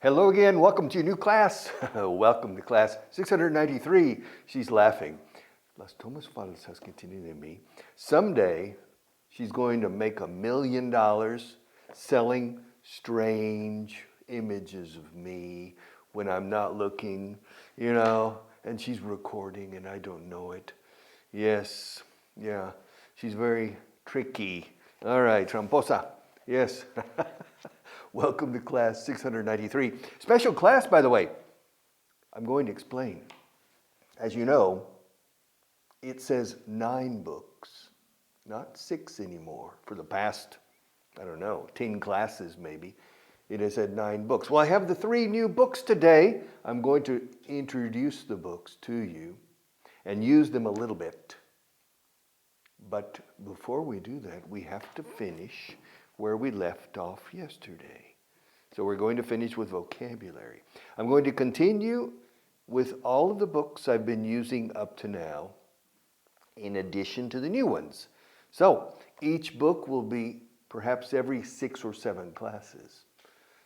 Hello again, welcome to your new class. Welcome to class 693. She's laughing. Las tomas falsas que tiene de mí. Someday, she's going to make $1 million selling strange images of me when I'm not looking, and she's recording and I don't know it. Yes, yeah, she's very tricky. All right, tramposa. Yes. Welcome to class 693. Special class, by the way. I'm going to explain. As you know, it says 9 books, not 6 anymore. For the past, 10 classes maybe, it has said 9 books. Well, I have the 3 new books today. I'm going to introduce the books to you and use them a little bit. But before we do that, we have to finish where we left off yesterday. So we're going to finish with vocabulary. I'm going to continue with all of the books I've been using up to now, in addition to the new ones. So each book will be perhaps every 6 or 7 classes.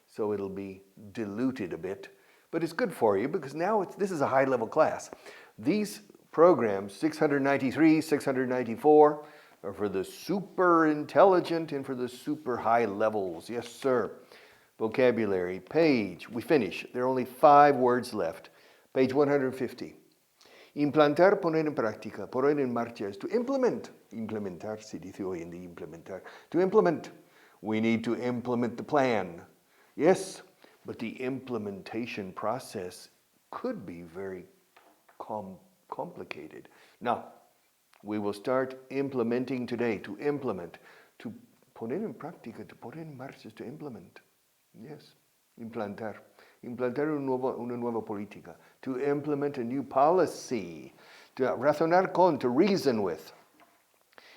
So it'll be diluted a bit, but it's good for you because now this is a high-level class. These programs, 693, 694, are for the super intelligent and for the super high levels. Yes, sir. Vocabulary, page, we finish. There are only 5 words left. Page 150. Implantar, poner en práctica, poner en marcha is to implement. Implementar, se dice hoy en día implementar. To implement. We need to implement the plan. Yes, but the implementation process could be very complicated. Now, we will start implementing today. To implement, to poner en práctica, to poner en marcha, to implement. Yes, implantar. Implantar una nueva política. To implement a new policy. To razonar con, to reason with.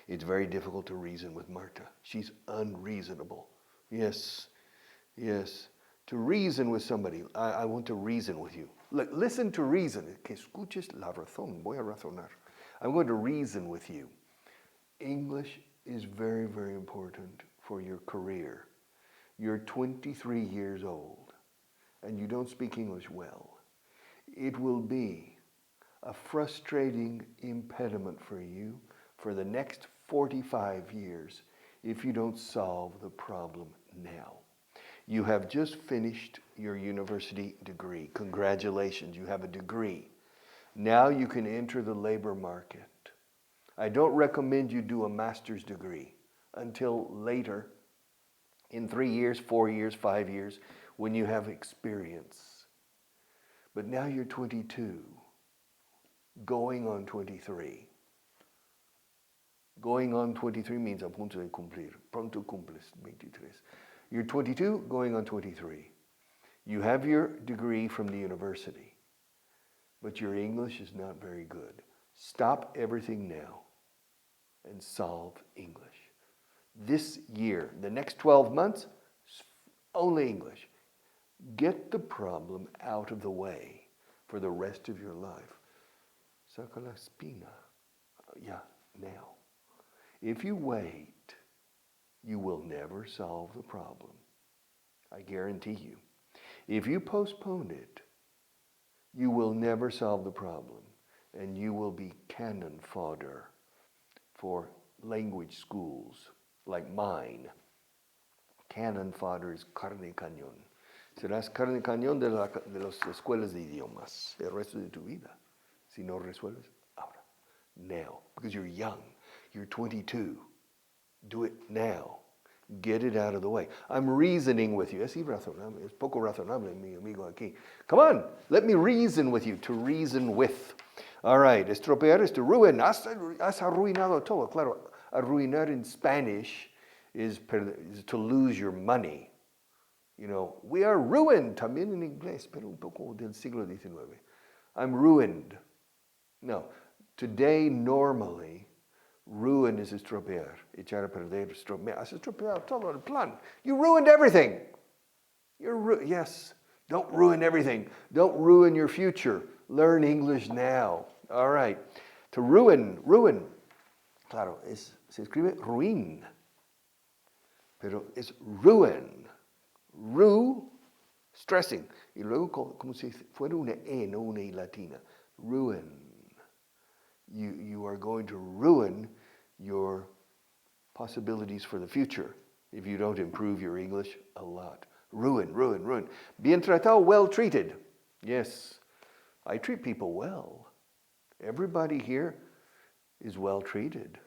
It's very difficult to reason with Marta. She's unreasonable. Yes, yes. To reason with somebody. I want to reason with you. Listen to reason. Que escuches la razón. Voy a razonar. I'm going to reason with you. English is very, very important for your career. You're 23 years old and you don't speak English well. It will be a frustrating impediment for you for the next 45 years if you don't solve the problem now. You have just finished your university degree. Congratulations, you have a degree. Now you can enter the labor market. I don't recommend you do a master's degree until later, in 3 years, 4 years, 5 years, when you have experience. But now you're 22, going on 23. Going on 23 means a punto de cumplir. Pronto cumples 23. You're 22, going on 23. You have your degree from the university, but your English is not very good. Stop everything now and solve English. This year, the next 12 months, only English. Get the problem out of the way for the rest of your life. Saca la espina. Yeah, now. If you wait, you will never solve the problem. I guarantee you. If you postpone it, you will never solve the problem, and you will be cannon fodder for language schools like mine. Cannon fodder is carne cañón. Serás carne cañón de las escuelas de idiomas el resto de tu vida. Si no resuelves, ahora, now, because you're young. You're 22. Do it now. Get it out of the way. I'm reasoning with you. Es irrazonable. Es poco razonable, mi amigo aquí. Come on, let me reason with you. To reason with. All right, estropear is to ruin. Has arruinado todo. Claro, arruinar in Spanish is to lose your money. We are ruined. También en inglés, pero un poco del siglo XIX. I'm ruined. No, today normally, ruin is estropear. Echar a perder, has estropeado todo el plan. You ruined everything. Yes, don't ruin everything. Don't ruin your future. Learn English now. All right. To ruin. Claro, se escribe ruin. Pero es ruin. stressing. Y luego como si fuera una E, no una I latina. Ruin. You are going to ruin your possibilities for the future if you don't improve your English a lot. Ruin, ruin, ruin. Bien tratado, well treated. Yes, I treat people well. Everybody here is well treated.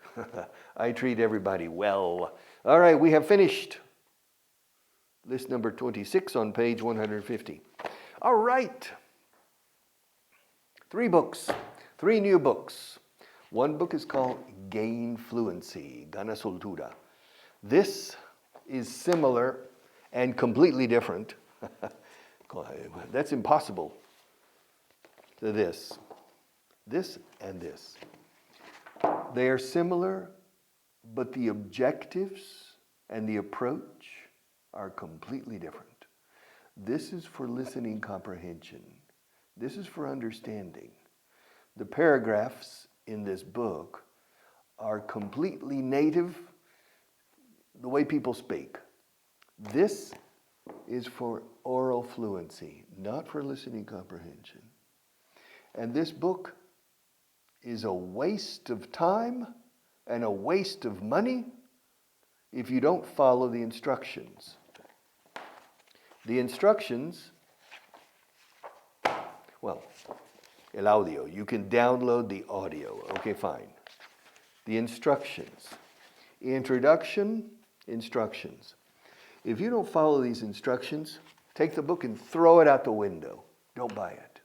I treat everybody well. All right, we have finished list number 26 on page 150. All right. 3 books, 3 new books. One book is called Gain Fluency, Gana Soltura. This is similar and completely different. That's impossible to this. This and this. They are similar, but the objectives and the approach are completely different. This is for listening comprehension. This is for understanding. The paragraphs in this book are completely native, the way people speak. This is for oral fluency, not for listening comprehension. And this book is a waste of time and a waste of money if you don't follow the instructions. The instructions, well, el audio, you can download the audio. Okay, fine. The instructions. Introduction, instructions. If you don't follow these instructions, take the book and throw it out the window. Don't buy it.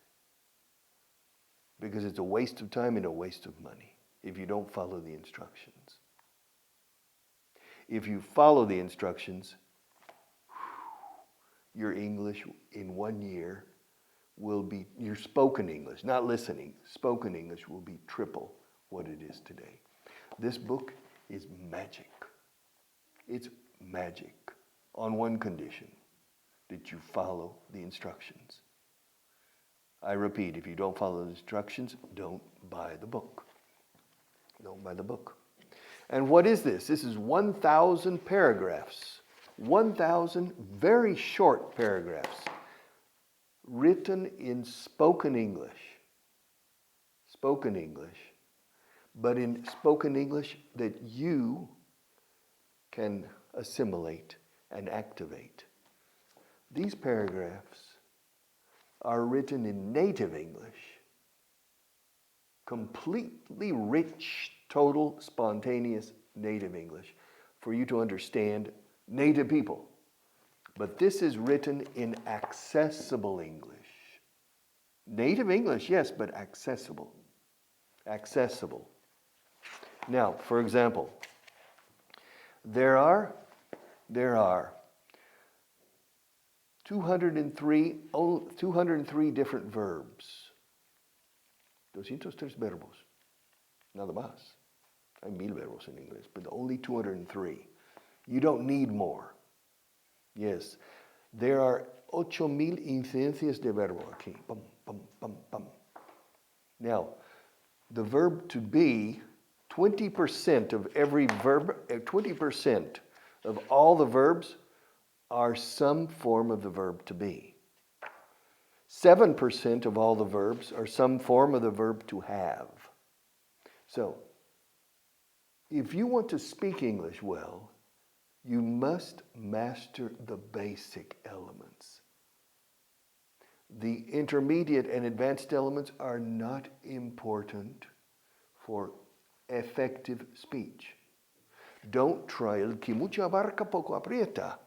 Because it's a waste of time and a waste of money if you don't follow the instructions. If you follow the instructions, your English in 1 year will be, your spoken English, not listening, spoken English will be triple what it is today. This book is magic. It's magic on one condition, that you follow the instructions. I repeat, if you don't follow the instructions, don't buy the book. Don't buy the book. And what is this? This is 1,000 paragraphs. 1,000 very short paragraphs written in spoken English. Spoken English. But in spoken English that you can assimilate and activate. These paragraphs are written in native English, completely rich, total, spontaneous native English for you to understand native people. But this is written in accessible English. Native English, yes, but accessible. Accessible. Now, for example, there are 203 different verbs. 203 verbos. Nada más. Hay 1000 verbos en inglés, but only 203. You don't need more. Yes. There are 8,000 incidencias de verbo aquí. Pum, pum, pum, pum. Now, the verb to be, 20% of every verb, 20% of all the verbs are some form of the verb to be. 7% of all the verbs are some form of the verb to have. So, if you want to speak English well, you must master the basic elements. The intermediate and advanced elements are not important for effective speech. Don't try el que mucho abarca poco aprieta.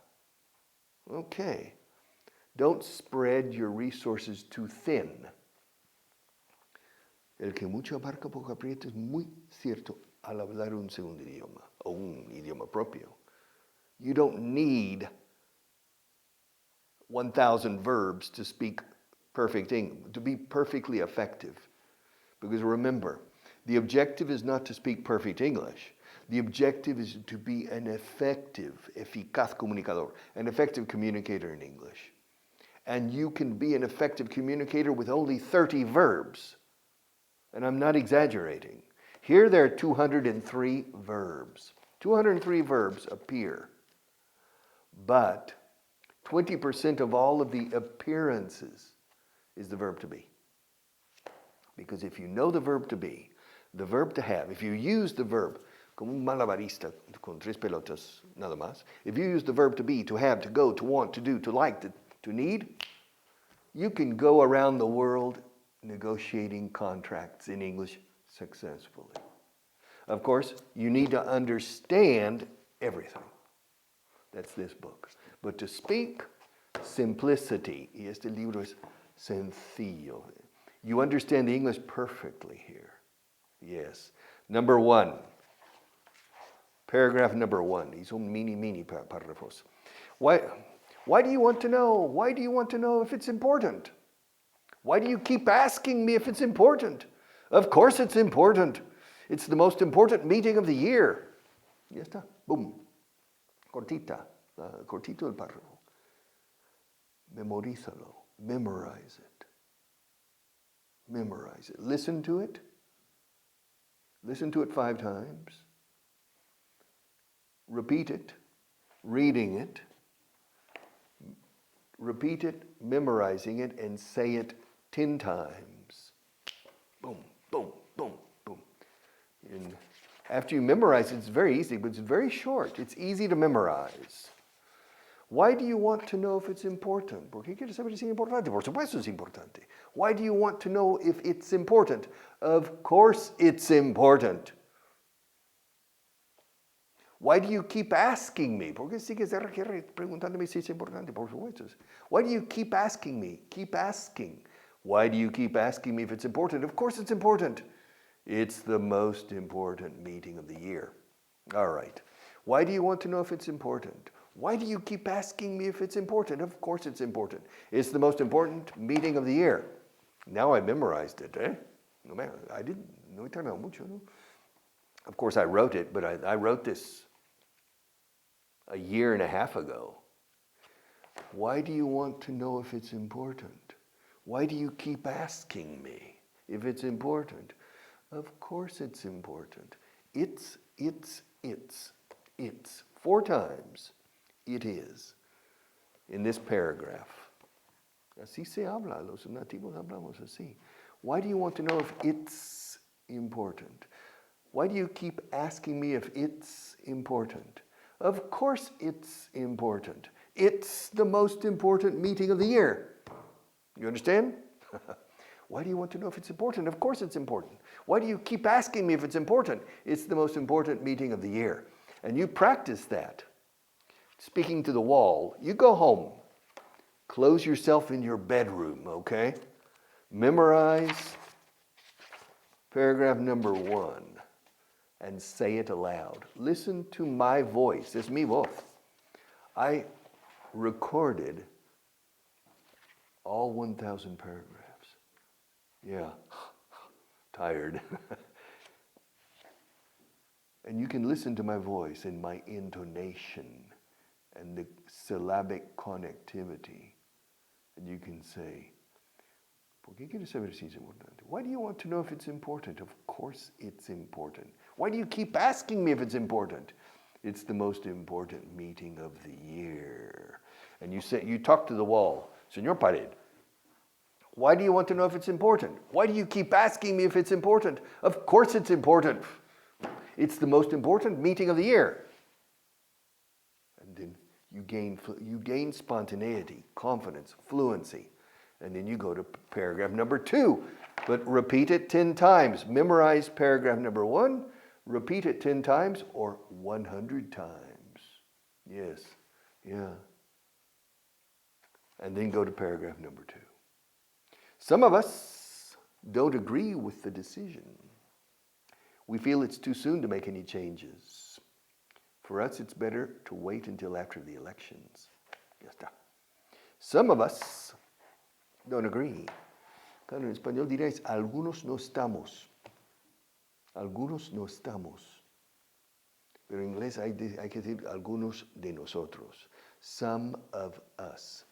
Okay. Don't spread your resources too thin. El que mucho abarca poco aprieta es muy cierto al hablar un segundo idioma o un idioma propio. You don't need 1,000 verbs to speak perfect English, to be perfectly effective. Because remember, the objective is not to speak perfect English. The objective is to be an effective, eficaz comunicador, an effective communicator in English. And you can be an effective communicator with only 30 verbs. And I'm not exaggerating. Here there are 203 verbs. 203 verbs appear. But 20% of all of the appearances is the verb to be. Because if you know the verb to be, the verb to have, if you use the verb como un malabarista con tres pelotas nada más, if you use the verb to be, to have, to go, to want, to do, to like, to need, you can go around the world negotiating contracts in English successfully. Of course, you need to understand everything. That's this book. But to speak, simplicity. Y este libro es sencillo. You understand the English perfectly here. Yes. Number 1. Paragraph number 1. These son mini párrafos. Why do you want to know? Why do you want to know if it's important? Why do you keep asking me if it's important? Of course it's important. It's the most important meeting of the year. Ya está. Boom. Cortita. Cortito el párrafo. Memorízalo. Memorize it. Memorize it. Listen to it. Listen to it 5 times. Repeat it. Reading it. Repeat it, memorizing it, and say it 10 times. Boom, boom, boom, boom. And after you memorize it, it's very easy, but it's very short. It's easy to memorize. Why do you want to know if it's important? ¿Por qué quieres saber si es importante? Por supuesto es importante. Why do you want to know if it's important? Of course it's important. Why do you keep asking me? ¿Por qué sigues preguntándome si es importante? Por supuesto. Why do you keep asking me? Keep asking. Why do you keep asking me if it's important? Of course it's important. It's the most important meeting of the year. All right. Why do you want to know if it's important? Why do you keep asking me if it's important? Of course it's important. It's the most important meeting of the year. Now I memorized it, eh? No he tardado mucho, no? Of course I wrote it, but I wrote this a year and a half ago. Why do you want to know if it's important? Why do you keep asking me if it's important? Of course it's important. It's 4 times. It is. In this paragraph. Así se habla. Los nativos hablamos así. Why do you want to know if it's important? Why do you keep asking me if it's important? Of course it's important. It's the most important meeting of the year. You understand? Why do you want to know if it's important? Of course it's important. Why do you keep asking me if it's important? It's the most important meeting of the year. And you practice that. Speaking to the wall. You go home. Close yourself in your bedroom, okay? Memorize paragraph number 1. And say it aloud. Listen to my voice. It's mi voz. I recorded all 1,000 paragraphs. Yeah, tired. And you can listen to my voice and my intonation and the syllabic connectivity. And you can say, ¿por qué quieres saber si es importante? Why do you want to know if it's important? Of course it's important. Why do you keep asking me if it's important? It's the most important meeting of the year. And you talk to the wall. Señor Pared, why do you want to know if it's important? Why do you keep asking me if it's important? Of course it's important. It's the most important meeting of the year. And then you gain spontaneity, confidence, fluency. And then you go to paragraph number 2. But repeat it 10 times. Memorize paragraph number 1. Repeat it 10 times or 100 times. Yes, yeah. And then go to paragraph number 2. Some of us don't agree with the decision. We feel it's too soon to make any changes. For us, it's better to wait until after the elections. Ya está. Some of us don't agree. Claro, en español diréis, algunos no estamos. Algunos no estamos. Pero en inglés hay que decir algunos de nosotros. Some of us.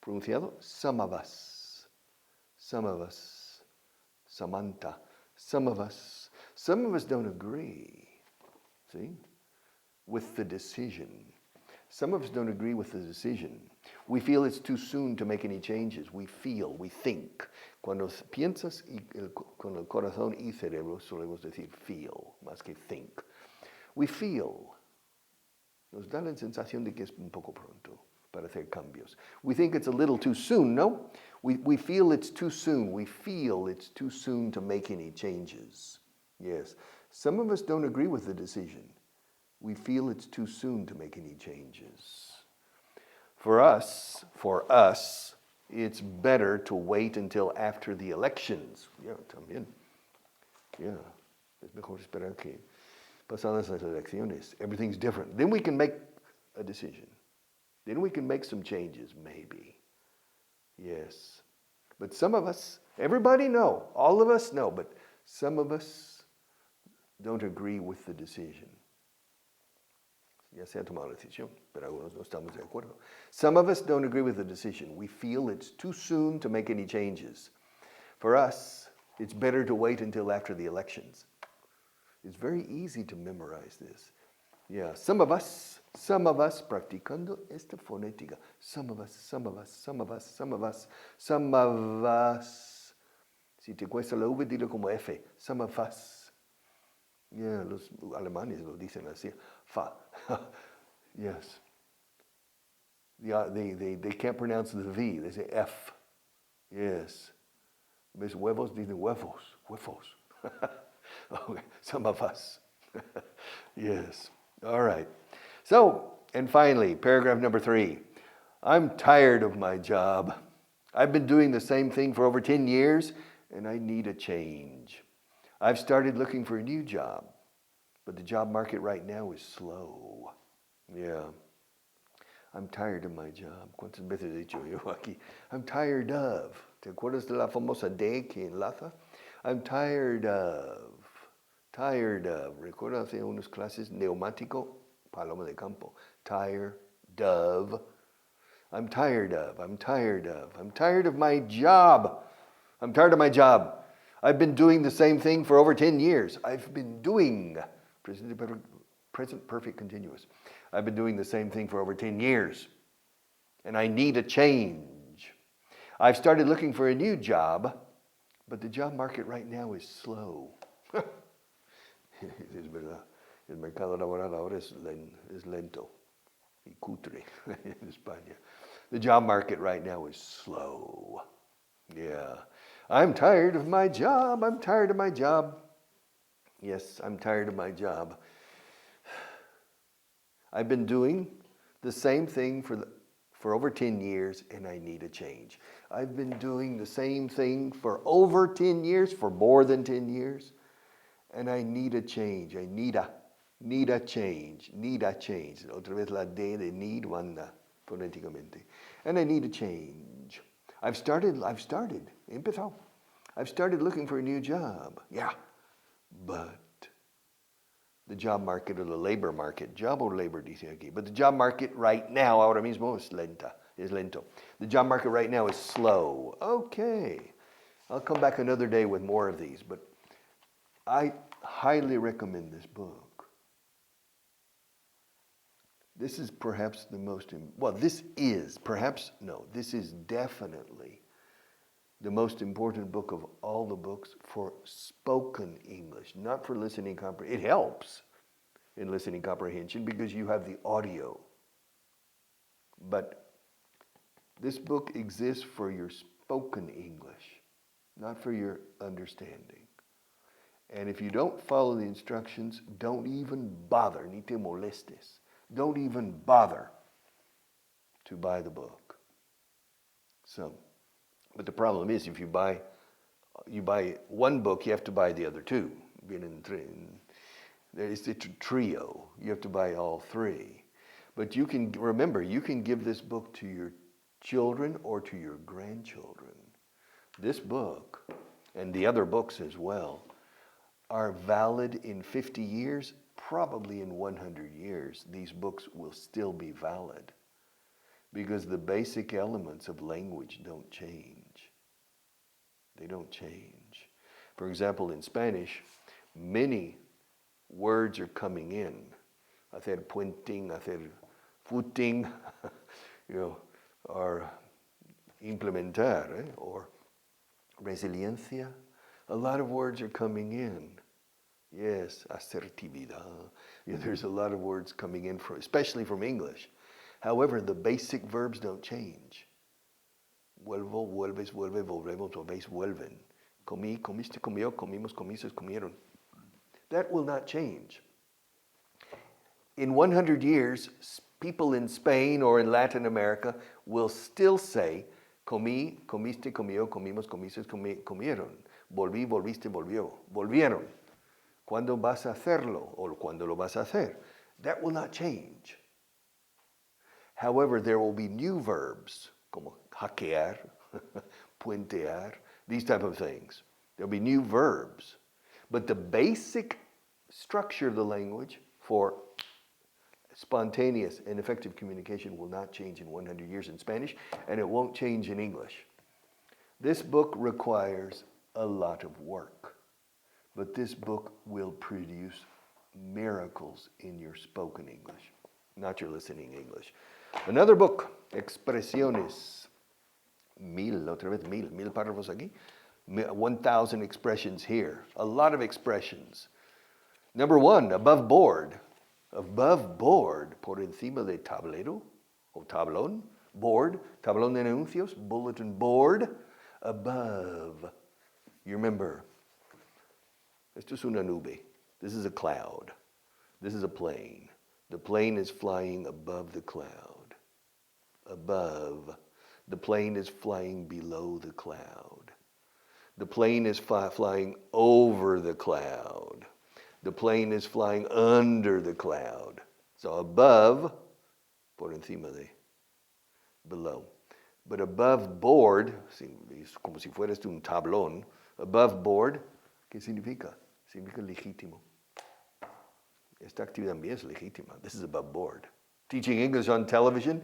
Pronunciado, some of us. Some of us. Samantha. Some of us. Some of us don't agree. See? With the decision. Some of us don't agree with the decision. We feel it's too soon to make any changes. We feel, we think. Cuando piensas con el corazón y cerebro, solemos decir feel, más que think. We feel. Nos da la sensación de que es un poco pronto para hacer cambios. We think it's a little too soon, no? We feel it's too soon. We feel it's too soon to make any changes. Yes. Some of us don't agree with the decision. We feel it's too soon to make any changes. For us, it's better to wait until after the elections. Yeah, también. Yeah, es mejor esperar que pasadas las elecciones. Everything's different. Then we can make a decision. Then we can make some changes, maybe. Yes. But some of us, everybody know, all of us know, but some of us don't agree with the decision. Ya se ha tomado la decisión, pero algunos no estamos de acuerdo. Some of us don't agree with the decision. We feel it's too soon to make any changes. For us, it's better to wait until after the elections. It's very easy to memorize this. Yeah, some of us, practicando esta fonética. Some of us. Si te cuesta la V, dilo como F. Some of us. Yeah, los alemanes lo dicen así. Fa. Yes. Yeah, they can't pronounce the V. They say F. Yes. ¿Ves huevos? Dicen huevos. Okay. Some of us. Yes. All right. So, and finally, paragraph number 3. I'm tired of my job. I've been doing the same thing for over 10 years, and I need a change. I've started looking for a new job, but the job market right now is slow. Yeah. I'm tired of my job. ¿Cuántas veces he dicho yo aquí? I'm tired of. ¿Te acuerdas de la famosa de que enlaza? I'm tired of. Recuerda hace unas clases, neumático, paloma de campo. Tired of. I'm tired of my job. I've been doing the same thing for over 10 years. Present perfect continuous. I've been doing the same thing for over 10 years. And I need a change. I've started looking for a new job, but the job market right now is slow. Es verdad. El mercado laboral ahora es lento y cutre en España. The job market right now is slow. Yeah. I'm tired of my job. Yes, I'm tired of my job. I've been doing the same thing for over 10 years, and I need a change. I've been doing the same thing for over 10 years, for more than 10 years, and I need a change. I need a change. Otra vez la D de need, wanda, fonéticamente. And I need a change. I've started, empezado. I've started looking for a new job. Yeah, but the job market or the labor market, job or labor dice aquí, but the job market right now, ahora mismo es lento. The job market right now is slow. Okay, I'll come back another day with more of these, but I highly recommend this book. This is perhaps this is definitely the most important book of all the books for spoken English, not for listening comprehension. It helps in listening comprehension because you have the audio. But this book exists for your spoken English, not for your understanding. And if you don't follow the instructions, don't even bother, ni te molestes. Don't even bother to buy the book. But the problem is, if you buy one book, you have to buy the other two. It's a trio. You have to buy all three. But you can give this book to your children or to your grandchildren. This book, and the other books as well, are valid in 50 years, probably in 100 years. These books will still be valid because the basic elements of language don't change. They don't change. For example, in Spanish, many words are coming in. Hacer puenting, hacer footing, or implementar, or resiliencia. A lot of words are coming in. Yes, asertividad. Yeah, there's a lot of words coming in, especially from English. However, the basic verbs don't change. Vuelvo, vuelves, vuelve, volvemos, volvéis, vuelven. Comí, comiste, comió, comimos, comises, comieron. That will not change. In 100 years, people in Spain or in Latin America will still say, comí, comiste, comió, comimos, comises, comieron. Volví, volviste, volvió, volvieron. ¿Cuándo vas a hacerlo? O ¿cuándo lo vas a hacer? That will not change. However, there will be new verbs, como hackear, puentear, these type of things. There'll be new verbs. But the basic structure of the language for spontaneous and effective communication will not change in 100 years in Spanish, and it won't change in English. This book requires a lot of work, but this book will produce miracles in your spoken English, not your listening English. Another book, Expresiones. Otra vez mil párrafos aquí. 1,000 expressions here. A lot of expressions. Number 1, above board. Above board, por encima de tablero o tablón. Board, tablón de anuncios, bulletin board. Above. You remember, esto es una nube. This is a cloud. This is a plane. The plane is flying above the cloud. Above. The plane is flying below the cloud. The plane is flying over the cloud. The plane is flying under the cloud. So above, por encima de, below. But above board, como si fueras un tablón, above board, ¿qué significa? Significa legítimo. Esta actividad también es legítima. This is above board. Teaching English on television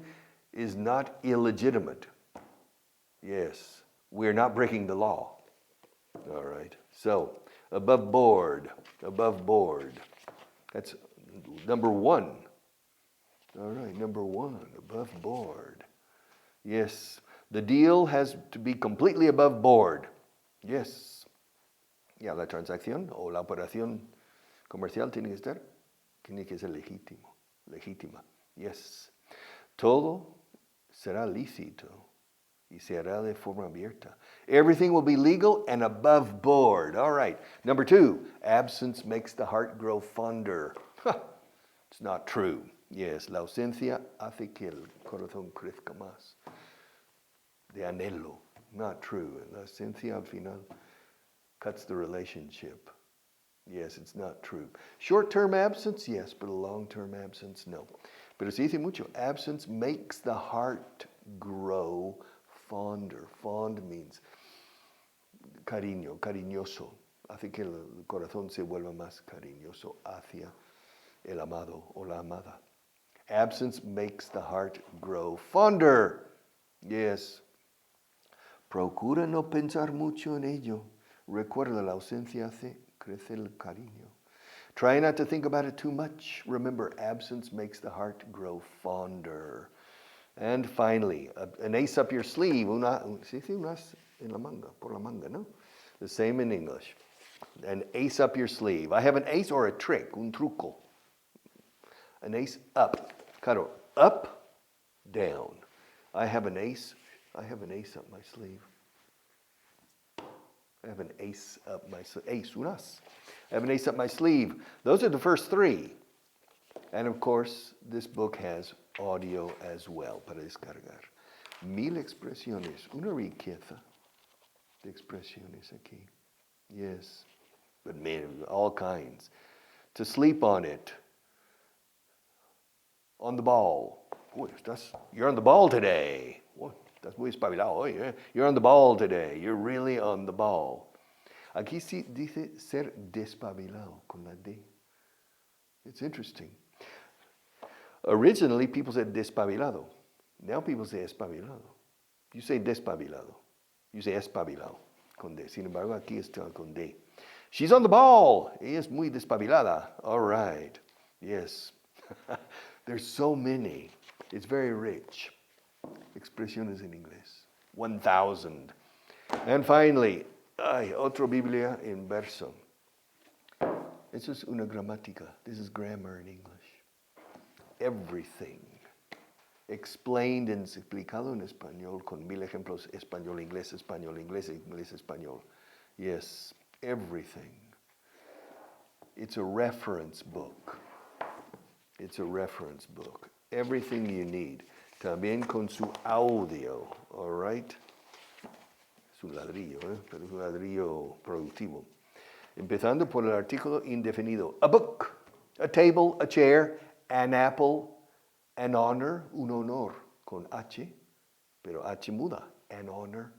is not illegitimate. Yes, we're not breaking the law. All right, so above board, above board. That's number 1. All right, number 1, above board. Yes, the deal has to be completely above board. Yes. Yeah, la transacción o la operación comercial tiene que ser legítima. Yes. Todo será lícito y se hará de forma abierta. Everything will be legal and above board. All right. Number 2, absence makes the heart grow fonder. It's not true. Yes, la ausencia hace que el corazón crezca más. De anhelo. Not true. La ausencia al final cuts the relationship. Yes, it's not true. Short-term absence, yes, but a long-term absence, no. Pero se dice mucho, absence makes the heart grow fonder. Fond means cariño, cariñoso. Hace que el corazón se vuelva más cariñoso hacia el amado o la amada. Absence makes the heart grow fonder. Yes. Procura no pensar mucho en ello. Recuerda, la ausencia hace crecer el cariño. Try not to think about it too much. Remember, absence makes the heart grow fonder. And finally, an ace up your sleeve. Se dice un as en la manga, por la manga, no? The same in English. An ace up your sleeve. I have an ace or a trick, un truco. An ace up. Claro, up, down. I have an ace up my sleeve. I have an ace up my sleeve. Ace, un as. I have an ace up my sleeve. Those are the first 3. And of course, this book has audio as well para descargar. 1000 expresiones. Una riqueza de expresiones aquí. Yes. But man, all kinds. To sleep on it. On the ball. Uy, you're on the ball today. Uy, estás muy espabilado hoy. You're on the ball today. You're really on the ball. Aquí sí dice ser despabilado con la D. It's interesting. Originally, people said despabilado. Now people say espabilado. You say despabilado. You say espabilado con D. Sin embargo, aquí está con D. She's on the ball. Ella es muy despabilada. All right. Yes. There's so many. It's very rich. Expresiones en inglés. 1,000. And finally, otro Biblia en verso. Eso es una gramática. This is grammar in English. Everything. Explained and explicado en español con 1000 ejemplos. Español, inglés, español, inglés, inglés, español. Yes, everything. It's a reference book. It's a reference book. Everything you need. También con su audio, all right? Es un ladrillo, pero es un ladrillo productivo. Empezando por el artículo indefinido. A book, a table, a chair, an apple, an honor, un honor, con H, pero H muda, an honor.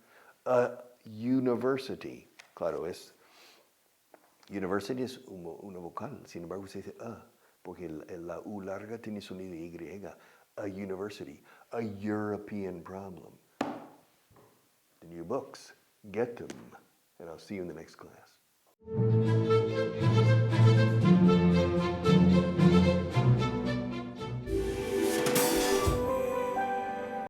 A university, claro, university es una vocal, sin embargo se dice a, porque la U larga tiene sonido Y. A university, a European problem. The new books, get them, and I'll see you in the next class.